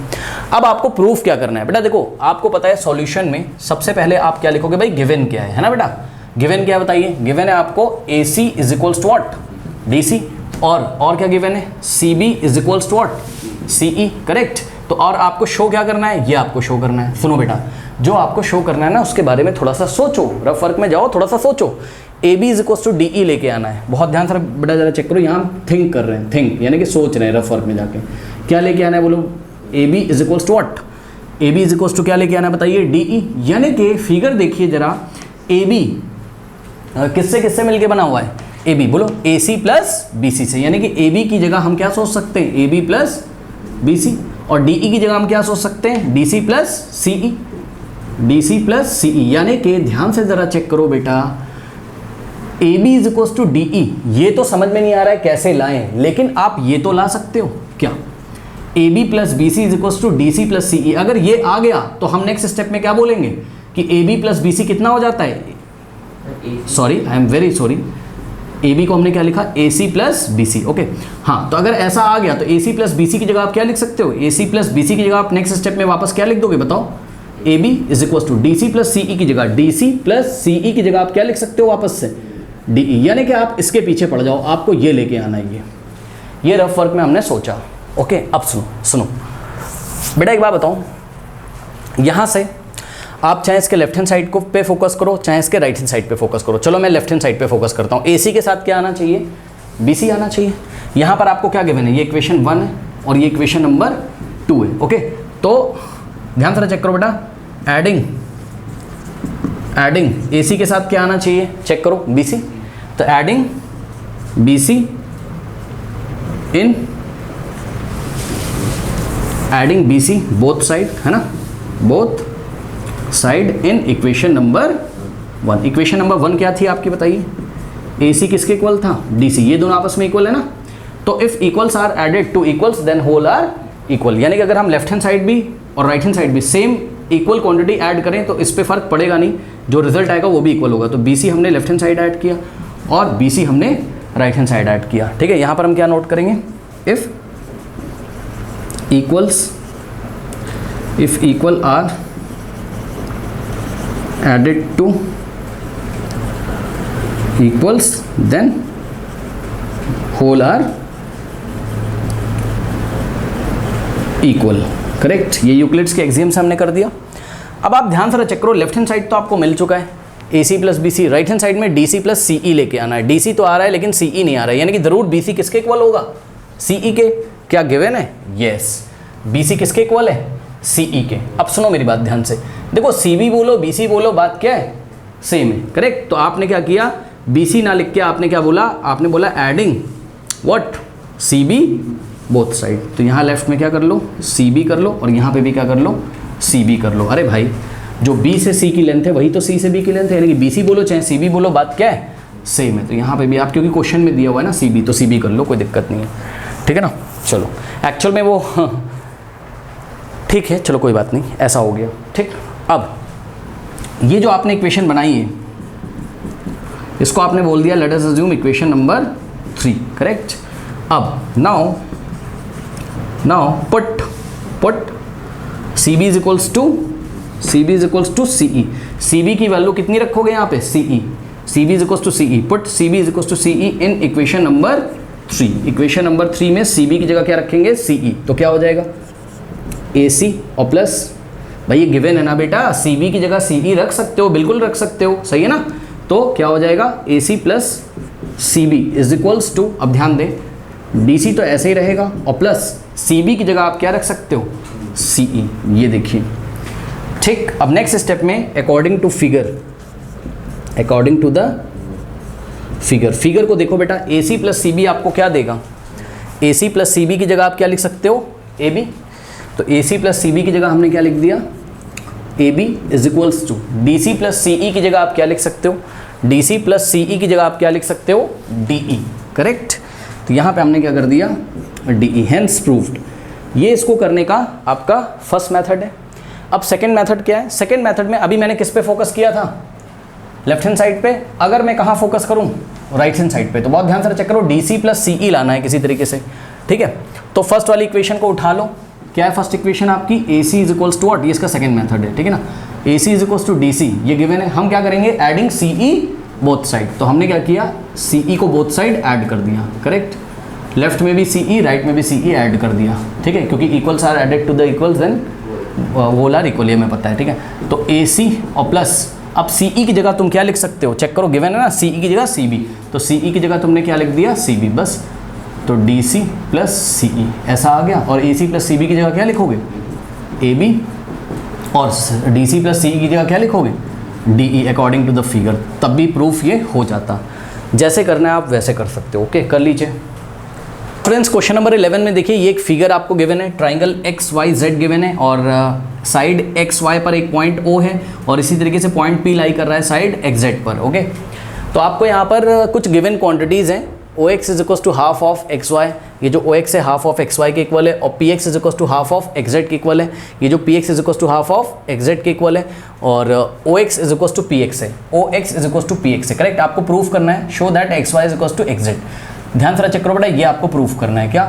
Speaker 1: अब आपको प्रूफ क्या करना है बेटा, देखो आपको पता है सॉल्यूशन में सबसे पहले आप क्या लिखोगे भाई, गिवन क्या है ना बेटा, गिवन क्या है बताइए, गिवन है आपको A C is equals to what, D C, और क्या गिवन है, C B is equals to what, C E, correct. तो और आपको शो क्या करना है, ये आपको शो करना है। सुनो बेटा, जो आपको शो करना है ना उसके बारे में थोड़ा सा सोचो, रफ वर्क में जाओ, थोड़ा सा सोचो। A B is equal to D E लेके आना है, बहुत ध्यान से बेटा जरा चेक करो, यहाँ थिंक कर रहे हैं, थिंक यानी कि सोच रहे हैं, रफ वर्क में जाके क्या लेके आना है बोलो, A B is equal to what, A B is equal to क्या लेके आना है बताइए, डी ई। यानी कि फिगर देखिए जरा, ए बी किससे किससे मिलके बना हुआ है, ए बी, बोलो ए सी प्लस बी सी से, यानी कि ए बी की जगह हम क्या सोच सकते हैं, A B plus B C, और डी ई की जगह हम क्या सोच सकते हैं, D C plus C E, D C plus C E. यानी कि ध्यान से जरा चेक करो बेटा, A B is equal to D E, ये तो समझ में नहीं आ रहा है कैसे लाएं, लेकिन आप ये तो ला सकते हो क्या, A B plus B C is equal to D C plus C E. अगर ये आ गया तो हम नेक्स्ट स्टेप में क्या बोलेंगे कि A B plus B C कितना हो जाता है, sorry I am very sorry, A B को हमने क्या लिखा, A C plus B C, okay. हाँ, तो अगर ऐसा आ गया तो ए सी प्लस बी सी की जगह आप क्या लिख सकते हो, ए सी प्लस बी सी की जगह आप नेक्स्ट स्टेप में वापस क्या लिख दोगे बताओ, A B is equal to D C plus C E की जगह, D C plus C E की जगह आप क्या लिख सकते हो वापस से, डी ई। यानी कि आप इसके पीछे पड़ जाओ, आपको ये लेके आना है, ये रफ वर्क में हमने सोचा। ओके, अब सुनो बेटा, एक बात बताऊं, यहाँ से आप चाहे इसके लेफ्ट हैंड साइड को पे फोकस करो, चाहे इसके राइट हैंड साइड पे फोकस करो। चलो मैं लेफ्ट हैंड साइड पे फोकस करता हूँ। एसी के साथ क्या आना चाहिए, बीसी आना चाहिए। यहाँ पर आपको क्या गिवन है, ये इक्वेशन 1 है और ये इक्वेशन नंबर 2 है। ओके, तो ध्यान से चेक करो बेटा, एडिंग एसी के साथ क्या आना चाहिए, चेक करो, बीसी। तो एडिंग बीसी इन एडिंग बीसी बोथ साइड, है ना, बोथ साइड इन इक्वेशन नंबर 1। इक्वेशन नंबर 1 क्या थी आपकी बताइए, AC किसके इक्वल था, DC। ये दोनों आपस में इक्वल है ना, तो if equals are added to equals then whole are equal. यानी कि अगर हम लेफ्ट हैंड साइड भी और राइट हैंड साइड भी सेम इक्वल क्वांटिटी ऐड करें तो इस पे फर्क पड़ेगा नहीं, जो रिजल्ट आएगा वो भी इक्वल होगा। तो BC हमने लेफ्ट हैंड साइड ऐड किया और BC हमने राइट हैंड साइड ऐड किया। ठीक है, यहाँ पर हम क्या नोट करेंगे, if equal are added to equals then whole are equal। Correct, ये यूक्लिड्स के एक्सियम से हमने कर दिया। अब आप ध्यान से चेक करो, लेफ्ट हैंड साइड तो आपको मिल चुका है AC plus BC, right hand side में DC प्लस CE लेके आना है। DC तो आ रहा है लेकिन CE नहीं आ रहा है, यानी कि जरूर BC किसके इक्वल होगा, CE के। क्या गिवन है, यस, BC किसके इक्वल है, CE के। अब सुनो मेरी बात ध्यान से, देखो CB बोलो BC बोलो, बात क्या है, सेम है। करेक्ट, तो आपने क्या किया, BC ना लिख के आपने क्या बोला, आपने बोला adding what, CB both side. तो यहाँ लेफ्ट में क्या कर लो, CB कर लो और यहाँ पे भी क्या कर लो, CB कर लो। अरे भाई, जो B से C की लेंथ है वही तो C से B की लेंथ है, यानी कि BC बोलो चाहे CB बोलो, बात क्या है, सेम है। तो यहाँ पे भी आप, क्योंकि क्वेश्चन में दिया हुआ है ना CB, तो CB कर लो, कोई दिक्कत नहीं है। ठीक है ना, चलो एक्चुअल में वो ठीक है, चलो कोई बात नहीं, ऐसा हो गया। ठीक, अब ये जो आपने इक्वेशन बनाई है इसको आपने बोल दिया let us assume equation number 3। Correct, अब now now put CB is equals to CE। CB की वैल्यू कितनी रखोगे यहाँ पे CE, CB is equals to CE, put CB is equals to CE in equation number 3। Equation number 3 में CB की जगह क्या रखेंगे CE, तो क्या हो जाएगा AC और प्लस, भाई ये गिवन है ना बेटा, CB की जगह CE रख सकते हो, बिल्कुल रख सकते हो, सही है ना। तो क्या हो जाएगा AC plus CB is equals to, अब ध्यान दें DC तो ऐसे ही रहेगा और प्लस CB की जगह आप क्या रख सकते हो CE, ये देखिए ठीक। अब नेक्स्ट स्टेप में अकॉर्डिंग टू द फिगर को देखो बेटा, AC प्लस CB आपको क्या देगा, AC प्लस CB की जगह आप क्या लिख सकते हो AB, तो AC प्लस CB की जगह हमने क्या लिख दिया AB is equals to DC plus CE की जगह आप क्या लिख सकते हो DC प्लस CE की जगह आप क्या लिख सकते हो DE, करेक्ट। तो यहाँ पे हमने क्या कर दिया DE, हेंस प्रूव्ड। ये इसको करने का आपका फर्स्ट मेथड है। अब सेकंड मेथड क्या है, सेकंड मेथड में अभी मैंने किस पे फोकस किया था, लेफ्ट हैंड साइड पे, अगर मैं कहाँ फोकस करूँ राइट हैंड साइड पे, तो बहुत ध्यान से चेक करो DC प्लस CE लाना है किसी तरीके से, ठीक है। तो फर्स्ट वाली इक्वेशन को उठा लो, क्या है फर्स्ट इक्वेशन आपकी AC is equals to what, ये इसका सेकंड मेथड है, ठीक है ना। AC is equals to DC, ये गिवन है, हम क्या करेंगे एडिंग CE बोथ साइड, तो हमने क्या किया CE को बोथ साइड ऐड कर दिया, करेक्ट। लेफ्ट में भी CE, राइट में भी CE ऐड कर दिया, ठीक है, क्योंकि equals are added to the equals then whole are equal, ये हमें पता है, ठीक है। तो AC और प्लस, अब CE की जगह तुम क्या लिख सकते हो, चेक करो, गिवन है ना, CE की जगह CB, तो CE की जगह तुमने क्या लिख दिया CB, बस। तो DC प्लस CE ऐसा आ गया, और AC प्लस CB की जगह क्या लिखोगे AB, और DC प्लस CE की जगह क्या लिखोगे DE according to the figure, तब भी प्रूफ ये हो जाता। जैसे करना है आप वैसे कर सकते हो, ओके, कर लीजिए। फ्रेंड्स क्वेश्चन नंबर 11 में देखिए, ये एक फिगर आपको गिवन है, ट्राइंगल XYZ गिवन है, और साइड XY पर एक पॉइंट O है, और इसी तरीके से पॉइंट P लाई कर रहा है साइड XZ पर, ओके। तो आपको यहाँ पर कुछ गिवन क्वांटिटीज़ हैं, OX is equal to half of XY, ये जो OX है हाफ ऑफ XY के इक्वल है, और PX is equal to half of XZ के इक्वल है, ये जो PX is equal to half of XZ के इक्वल है, और OX is equal to PX है, OX is equal to PX है, करेक्ट। आपको प्रूफ करना है, show that XY is equal to XZ। ध्यान से चेक करो बेटा, ये आपको प्रूफ करना है क्या,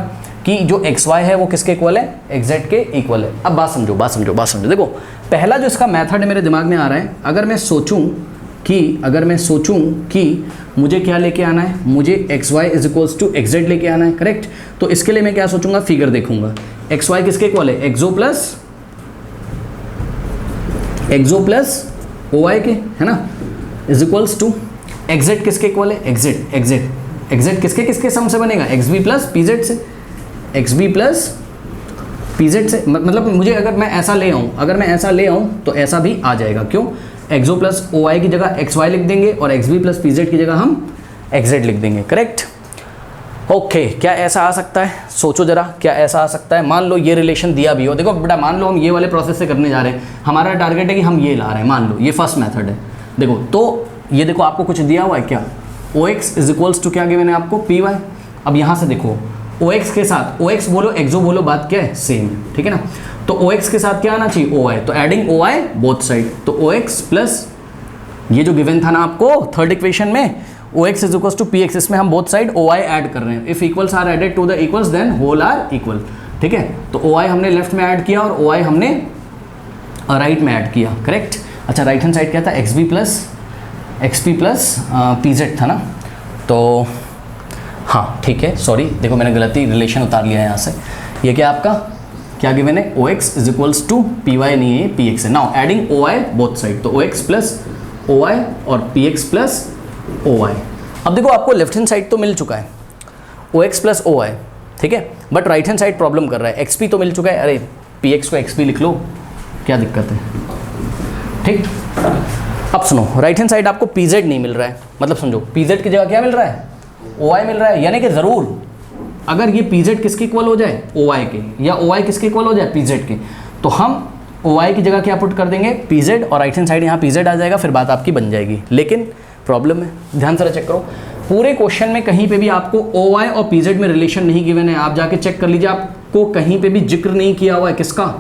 Speaker 1: कि जो XY है वो किसके इक्वल है XZ के इक्वल है। अब बात समझो, देखो पहला जो इसका मेथड है मेरे दिमाग में आ रहा है, अगर मैं सोचूं कि मुझे क्या लेके आना है, मुझे XY is equals to XZ लेके आना है, करेक्ट। तो इसके लिए मैं क्या सोचूंगा, फिगर देखूंगा, XY किसके इक्वल है एक्सो प्लस OY के, है ना, इज इक्वल्स टू XZ किसके इक्वल है XZ किसके सम से बनेगा XB प्लस PZ से, XB प्लस PZ से, मतलब मुझे अगर मैं ऐसा ले आऊँ तो ऐसा भी आ जाएगा, क्यों, एक्सो प्लस OY की जगह XY लिख देंगे, और XB प्लस PZ की जगह हम XZ लिख देंगे, करेक्ट। ओके, क्या ऐसा आ सकता है, सोचो जरा, क्या ऐसा आ सकता है। मान लो ये रिलेशन दिया भी हो, देखो बेटा मान लो हम ये वाले प्रोसेस से करने जा रहे हैं, हमारा टारगेट है कि हम ये ला रहे हैं, मान लो ये फर्स्ट मेथड है, देखो तो ये देखो आपको कुछ दिया हुआ है क्या, OX इज इक्वल्स टू क्या गिवन है आपको PY। अब यहाँ से देखो OX के साथ, OX बोलो एक्सो बोलो, बात क्या है सेम, ठीक है ना। तो OX के साथ क्या आना चाहिए OY, तो एडिंग OY बोथ साइड, तो OX प्लस ये जो गिवन था ना आपको थर्ड इक्वेशन में, OX is equals to PX, इसमें हम बोथ साइड OY ऐड कर रहे हैं, if equals are added to the equals then whole are equal, ठीक है। तो OY हमने लेफ्ट में ऐड किया और OY हमने राइट में ऐड किया, करेक्ट। अच्छा, राइट हैंड साइड क्या था, XP प्लस PZ था ना, तो हाँ ठीक है, सॉरी देखो मैंने गलती रिलेशन उतार लिया है यहाँ से। ये क्या आपका क्या गिवन है, OX is equals to PY नहीं है PX है। Now adding OY both side, तो OX प्लस OY और PX प्लस OY। अब देखो आपको लेफ्ट हैंड साइड तो मिल चुका है OX प्लस OY, ठीक है, but right hand side problem कर रहा है, XP तो मिल चुका है, अरे PX को XP लिख लो, क्या दिक्कत है, ठीक। अब सुनो, राइट हैंड साइड आपको PZ नहीं मिल रहा है, मतलब समझो PZ की जगह क्या मिल रहा है OY मिल रहा है, यानी कि ज़रूर अगर ये PZ किसके इक्वल हो जाए OY के, या OY किसके इक्वल हो जाए PZ के, तो हम OY की जगह क्या पुट कर देंगे PZ, और राइट हैंड साइड यहाँ PZ आ जाएगा, फिर बात आपकी बन जाएगी। लेकिन प्रॉब्लम है, ध्यान से चेक करो, पूरे क्वेश्चन में कहीं पे भी आपको OY और PZ में रिलेशन नहीं गिवन है, आप जाके चेक कर लीजिए, आपको कहीं पे भी जिक्र नहीं किया हुआ है किसका,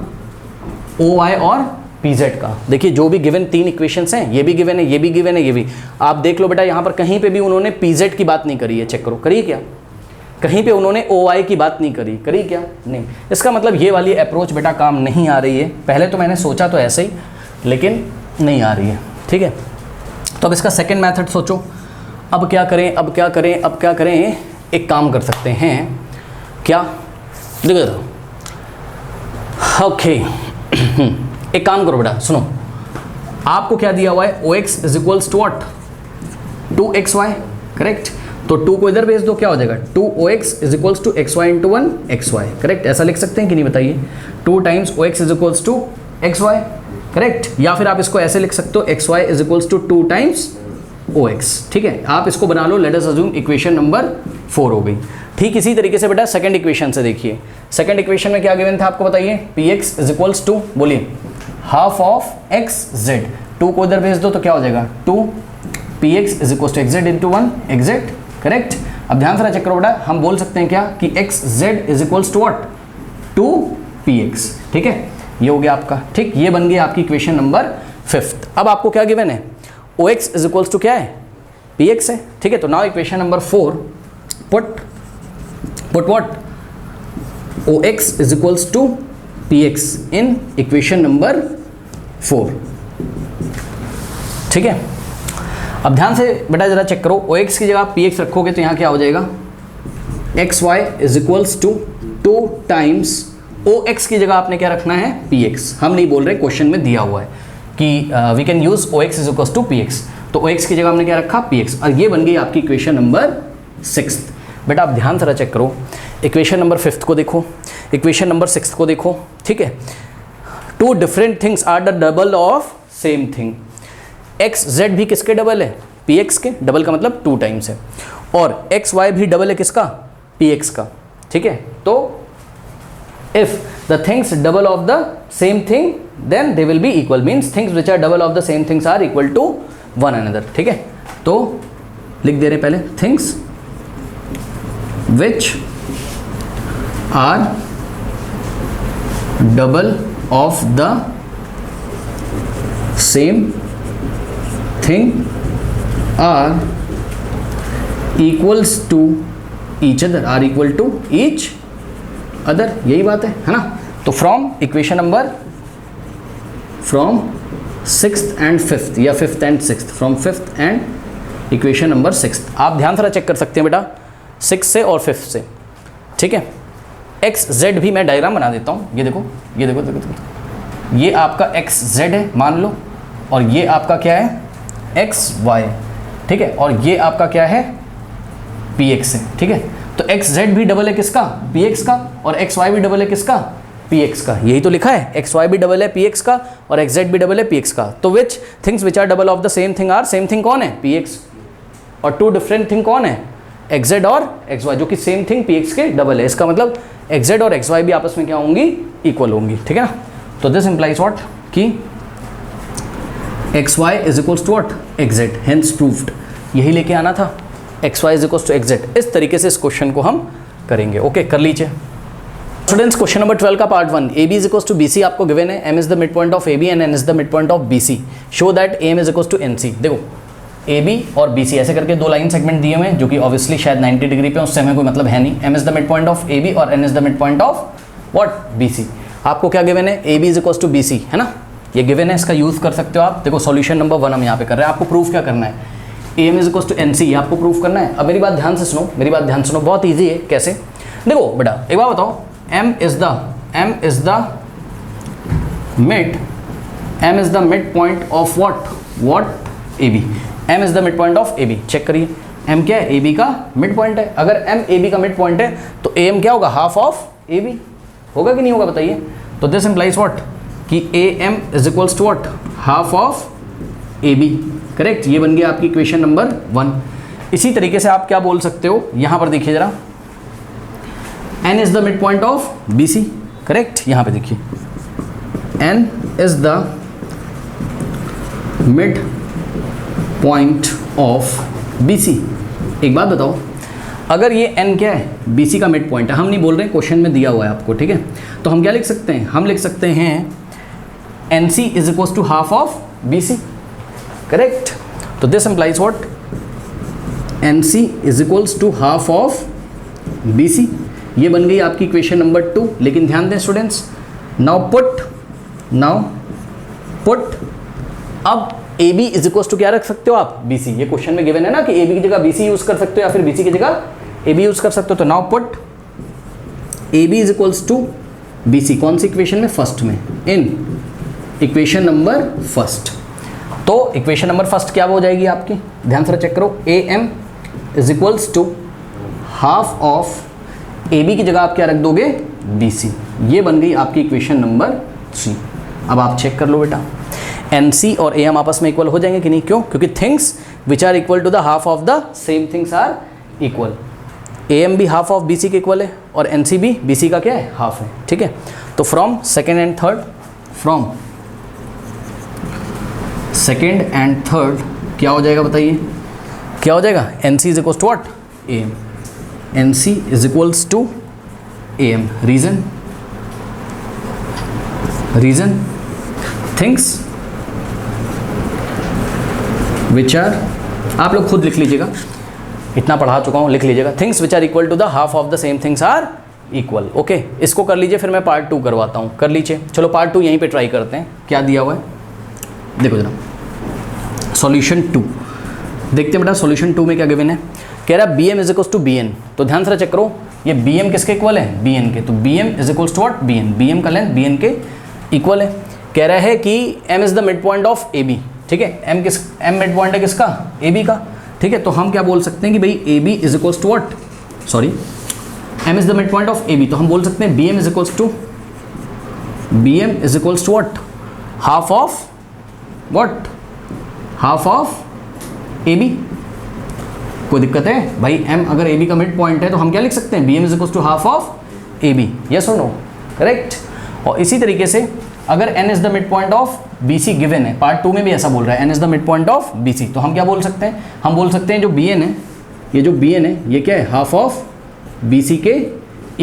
Speaker 1: OY और PZ का। देखिए जो भी गिवन तीन इक्वेशंस हैं, ये भी गिवन है, ये भी गिवन है, ये भी, आप देख लो बेटा यहाँ पर कहीं पे भी उन्होंने PZ की बात नहीं करी है, चेक करो, करिए क्या, कहीं पे उन्होंने OI की बात नहीं करी, करी क्या? नहीं। इसका मतलब ये वाली अप्रोच बेटा काम नहीं आ रही है। पहले तो मैंने सोचा तो ऐसे ही, लेकिन नहीं आ रही है, ठीक है। तो अब इसका सेकंड मेथड सोचो। अब क्या करें, अब क्या करें, अब क्या करें? एक काम कर सकते हैं, क्या? देखो ओके एक काम करो बेटा, सुनो, आपको क्या दिया हुआ है? OX is equals to what? 2XY, correct. तो 2 को इधर भेज दो, क्या हो जाएगा? 2OX is equals to XY into 1XY, correct. ऐसा लिख सकते हैं कि नहीं बताइए? 2 times OX is equals to XY, correct. या फिर आप इसको ऐसे लिख सकते हो, XY is equals to 2 times OX, ठीक है। आप इसको बना लो, let us assume equation number 4 हो गई। ठीक इसी तरीके से बेटा सेकंड इक्वेशन से देखिए। सेकंड इक्वेशन में क्या गिवन था आपको बताइए? PX इज इक्वल्स टू, बोलिए, हाफ ऑफ XZ। 2 को इधर भेज दो तो क्या हो जाएगा? 2PX is equals to XZ into 1XZ, correct. अब ध्यान से चेक करो बेटा, हम बोल सकते हैं क्या कि XZ is equals to what? 2PX, ठीक है। ये हो गया आपका, ठीक। ये बन गई आपकी इक्वेशन नंबर 5। अब आपको क्या गिवन है? OX इज इक्वल्स टू क्या है? PX है, ठीक है। तो now equation number 4, put what? OX is equals to PX in equation number 4, ठीक है। अब ध्यान से बेटा जरा चेक करो, OX की जगह PX रखोगे तो यहाँ क्या हो जाएगा? XY is equals to 2 times OX की जगह आपने क्या रखना है? PX। हम नहीं बोल रहे, क्वेश्चन में दिया हुआ है कि we can use OX is equals to PX। तो OX की जगह हमने क्या रखा? PX। और ये बन गई आपकी इक्वेशन नंबर 6। बेटा आप ध्यान से चेक करो, इक्वेशन नंबर 5 को देखो, इक्वेशन नंबर 6 को देखो, ठीक है। 2 different things are the double of same thing. XZ भी किसके डबल है? PX के। डबल का मतलब 2 टाइम्स है। और XY भी डबल है किसका? PX का, ठीक है। तो if the things double of the same thing then they will be equal, means things which are double of the same things are equal to one another, ठीक है। तो लिख दे रहे पहले, things which are double of the same thing are equals to each other, are equal to each other, यही बात है ना। तो from equation number, from 6th and 5th या 5th and 6th, from 5th and equation number 6th आप ध्यान से check कर सकते हैं बेटा, 6 से और 5th से, ठीक है। XZ भी मैं डायग्राम बना देता हूँ, ये देखो, ये देखो, देखो, देखो। ये आपका XZ है मान लो, और ये आपका क्या है? XY, ठीक है। और ये आपका क्या है? PX है, ठीक है। तो XZ भी डबल है किसका? PX का। और XY भी डबल है किसका? PX का। यही तो लिखा है, XY भी डबल है PX का और XZ भी डबल है PX का। तो which things which are double of the same thing are, same thing कौन है? PX। और 2 डिफरेंट थिंग कौन है? XZ और XY, जो कि सेम थिंग PX के डबल है। इसका मतलब XZ और XY भी आपस में क्या होंगी? इक्वल होंगी, ठीक है ना। तो दिस इंप्लाइज व्हाट कि XY is equals to what? XZ, hence proved. यही लेके आना था, XY is equals to XZ। इस तरीके से इस क्वेश्चन को हम करेंगे। ओके, कर लीजिए स्टूडेंट्स। क्वेश्चन नंबर 12 का part 1, AB is equals to BC आपको गिवन है। M is the mid point of AB and N is the mid point of BC। Show that AM is equals to NC। देखो AB और BC ऐसे करके 2 line segment दिए हुए हैं, जो कि ऑब्वियसली शायद 90 डिग्री पे, उससे हमें कोई मतलब है नहीं। M is the mid point of AB और N is the mid point of what? BC। आपको क्या गिवन है? AB is equals to BC, है ना, ये गिवन है, इसका यूज कर सकते हो आप। देखो सॉल्यूशन नंबर 1 हम यहाँ पे कर रहे हैं, आपको प्रूफ क्या करना है? AM is equals to NC, आपको प्रूफ करना है। अब मेरी बात ध्यान से सुनो, मेरी बात ध्यान से सुनो, बहुत ईजी है। कैसे? देखो बेटा एक बात बताओ, M is the mid point of what? AB। M is the mid point of AB। Check करिए, M क्या है? AB का मिड पॉइंट है। अगर M AB का मिड पॉइंट है तो AM क्या होगा? हाफ ऑफ AB होगा कि नहीं होगा बताइए? तो दिस इंप्लाइज व्हाट कि AM is equals to what? Half of AB, correct. ये बन गया आपकी इक्वेशन नंबर 1। इसी तरीके से आप क्या बोल सकते हो, यहां पर देखिए जरा, N is the mid point of BC, correct. यहां पे देखिए, N is the mid point of BC। एक बात बताओ, अगर ये N क्या है? BC का मिड पॉइंट है, हम नहीं बोल रहे, क्वेश्चन में दिया हुआ है आपको, ठीक है। तो हम क्या लिख सकते हैं? हम लिख सकते हैं NC is equals to half of BC, correct. तो this implies what? NC is equals to half of B C, ये बन गई आपकी इक्वेशन नंबर 2। लेकिन ध्यान दें स्टूडेंट्स, नाउ पुट अब A B is equal to क्या रख सकते हो आप, बी सी। ये क्वेश्चन में गिवन है ना कि ए बी की जगह बी सी यूज कर सकते हो या फिर बी सी की जगह ए बी यूज कर सकते हो। तो now put A B is equals to B C, कौन सी इक्वेशन में, फर्स्ट में, इन इक्वेशन नंबर फर्स्ट। तो इक्वेशन नंबर फर्स्ट क्या हो जाएगी आपकी, ध्यान से चेक करो, A M is equals to half of A B की जगह आप क्या रख दोगे, बी सी। ये बन गई आपकी इक्वेशन नंबर 3। अब आप चेक कर लो बेटा, एन सी और ए एम आपस में इक्वल हो जाएंगे कि नहीं, क्यों, क्योंकि things which are equal to the half of the same things are equal. A M भी हाफ ऑफ बी सी के इक्वल है और एन सी भी बी सी का क्या है, हाफ है, ठीक है। तो फ्रॉम सेकेंड एंड थर्ड क्या हो जाएगा बताइए, क्या हो जाएगा, N C is equals to what, A M, N C is equals to A M. Reason things which are, आप लोग खुद लिख लीजिएगा, इतना पढ़ा चुका हूँ, लिख लीजिएगा, things which are equal to the half of the same things are equal. Okay, इसको कर लीजिए, फिर मैं पार्ट 2 करवाता हूँ, कर लीजिए। चलो पार्ट 2 यहीं पे ट्राई करते हैं, क्या दिया हुआ है देखो जरा, सॉल्यूशन 2 देखते हैं बेटा। सॉल्यूशन 2 में क्या गिवन है, कह रहा है B M is equals to B N. तो ध्यान से चेक करो, ये बी एम किसके इक्वल है, बी एन के। तो B M is equals to what, B N, B M का लेंथ बी एन के इक्वल है। कह रहा है कि M is the mid point of A B, ठीक है, एम मिड पॉइंट है किसका, ए बी का, ठीक है। तो हम क्या बोल सकते हैं कि भाई A B is equals to what, sorry M is the mid point of A B. तो हम बोल सकते हैं B M is equals to what, half of what, half of A B. कोई दिक्कत है भाई, एम अगर ए बी का मिड पॉइंट है तो हम क्या लिख सकते हैं, B M is equals to half of A B, yes और नो, करेक्ट। और इसी तरीके से अगर n is the mid point of B C given है, पार्ट 2 में भी ऐसा बोल रहा है n is the mid point of B C, तो हम क्या बोल सकते हैं, हम बोल सकते हैं जो बी एन है, ये जो बी एन है ये क्या है, हाफ ऑफ बी सी के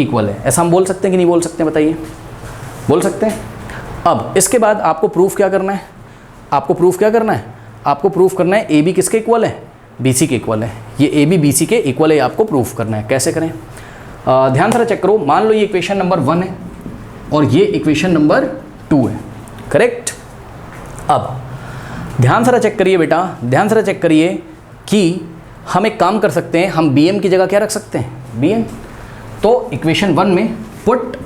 Speaker 1: इक्वल है। ऐसा हम बोल सकते हैं कि नहीं बोल सकते हैं, बताइए, बोल सकते हैं। अब इसके बाद आपको प्रूफ क्या करना है, आपको प्रूफ करना है ए बी किसके इक्वल है, बी सी के इक्वल है। ये ए बी बी सी के इक्वल है, आपको प्रूफ करना है। कैसे करें, ध्यान से चेक करो, मान लो ये इक्वेशन नंबर 1 है और ये इक्वेशन नंबर 2 है, करेक्ट। अब ध्यान से चेक करिए बेटा, ध्यान से चेक करिए कि हम एक काम कर सकते हैं, हम बी एम की जगह क्या रख सकते हैं, बी एन। तो इक्वेशन 1 में put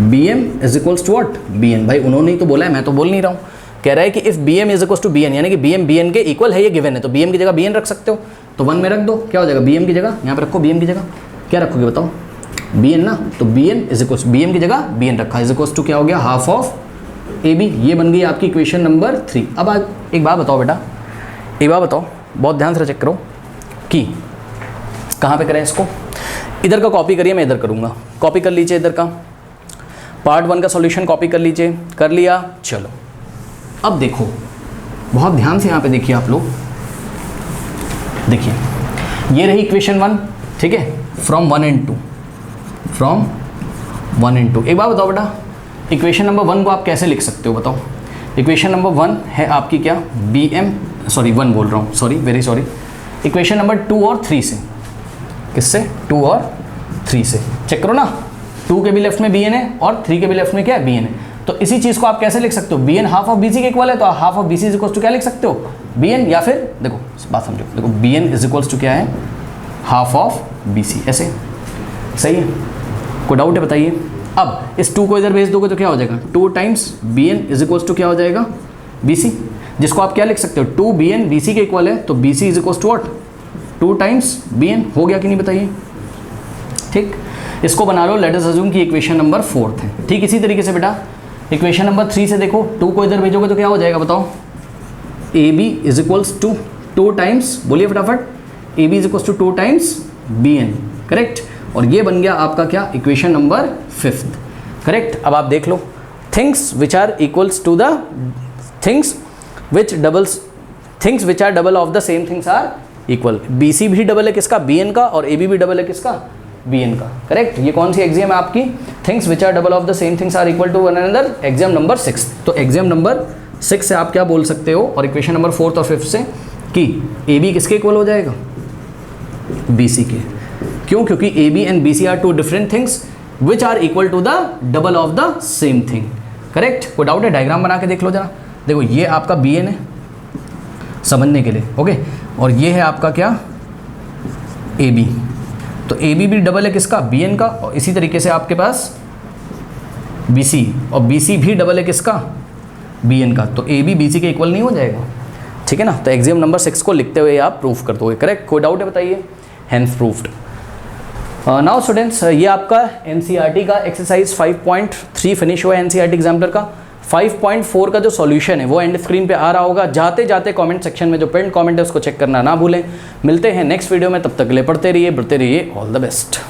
Speaker 1: B M is equals to what, B N. भाई उन्होंने ही तो बोला है, मैं तो बोल नहीं रहा हूँ। कह रहा है कि if B M is equals to B N, यानी कि बी एम के इक्वल है, ये गिवन है, तो बी एम की जगह बी एन रख सकते हो। तो 1 में रख दो, क्या हो जाएगा, बी एम की जगह यहाँ पे रखो, बी एम की जगह क्या रखोगे बताओ, बी एन ना। तो B N is equals, B M की जगह बी एन रखा, इज इक्वल्स टू क्या हो गया, हाफ ऑफ ए बी। ये बन गई आपकी इक्वेशन नंबर 3। अब एक बात बताओ बेटा, एक बात बताओ, बहुत ध्यान से चेक करो कि कहाँ पे करें इसको। इधर का कॉपी करिए, मैं इधर करूँगा, कॉपी कर लीजिए इधर का, पार्ट 1 का सॉल्यूशन कॉपी कर लीजिए, कर लिया। चलो अब देखो, बहुत ध्यान से यहाँ पे देखिए आप लोग, देखिए ये रही इक्वेशन 1, ठीक है, फ्रॉम 1 and 2, फ्रॉम 1 and 2। एक बात बताओ बेटा, इक्वेशन नंबर 1 को आप कैसे लिख सकते हो बताओ। इक्वेशन नंबर 1 है आपकी क्या, बी एम, सॉरी 1 बोल रहा हूँ, sorry very sorry. Equation number 2 और 3 से, किससे, 2 और 3 से चेक करो ना, 2 के भी लेफ्ट में बी एन है और 3 के भी लेफ्ट में क्या है, बी एन है। तो इसी चीज़ को आप कैसे लिख सकते हो, B N half of B C के इक्वल है, तो half of B C is equals to क्या लिख सकते हो, बी एन, या फिर देखो बात समझो, देखो B N is equals to क्या है, हाफ ऑफ बी सी, ऐसे सही है, कोई डाउट है बताइए। अब इस 2 को इधर भेज दोगे तो क्या हो जाएगा, 2 times B N is equals to क्या हो जाएगा, बी सी, जिसको आप क्या लिख सकते हो, 2 बी एन बी सी के इक्वल है, तो B C is equals to what, 2 times B N. हो गया कि नहीं बताइए, ठीक। इसको बना लो, लेट अस अज्यूम कि इक्वेशन नंबर 4 है, ठीक। इसी तरीके से बेटा इक्वेशन नंबर 3 से देखो, 2 को इधर भेजोगे तो क्या हो जाएगा बताओ, A B is equals to 2 times, बोलिए फटाफट, A B is equals to 2 times B N, correct. और ये बन गया आपका क्या, इक्वेशन नंबर 5, करेक्ट। अब आप देख लो, things which are equals to the things which are double of the same things are equal. B C भी डबल है किसका, बी एन का, और ए बी भी डबल है किसका, बी एन का, करेक्ट। ये कौन सी एग्जाम है आपकी, things which are double of the same things are equal to one another, axiom number 6। तो एग्जाम नंबर 6 से आप क्या बोल सकते हो, और इक्वेशन नंबर 4 और 5 से, कि ए बी किसके इक्वल हो जाएगा, बी सी के, क्यों? क्योंकि A B and B C are two different things which are equal to the double of the same thing. Correct? कोई डाउट है? डायग्राम बना के देख लो जरा। देखो ये आपका बी एन है समझने के लिए, ओके, और ये है आपका क्या? A B. तो ए बी भी डबल है किसका? बी एन का। और इसी तरीके से आपके पास बी सी, और बी सी भी डबल है किसका? बी एन का। तो ए बी बी सी के इक्वल नहीं हो जाएगा, ठीक है ना? तो एग्जाम नंबर 6 को लिखते हुए आप प्रूफ कर दोगे। करेक्ट? कोई डाउट है बताइए? Hence proofed. नाउ स्टूडेंट्स, ये आपका एनसीईआरटी का एक्सरसाइज 5.3 फिनिश हुआ है एनसीईआरटी एग्जाम्पलर का। 5.4 का जो सॉल्यूशन है वो एंड स्क्रीन पे आ रहा होगा। जाते जाते कमेंट सेक्शन में जो पिन कमेंट है उसको चेक करना ना भूलें। मिलते हैं नेक्स्ट वीडियो में, तब तक के लिए पढ़ते रहिए, बढ़ते रहिए। All the best.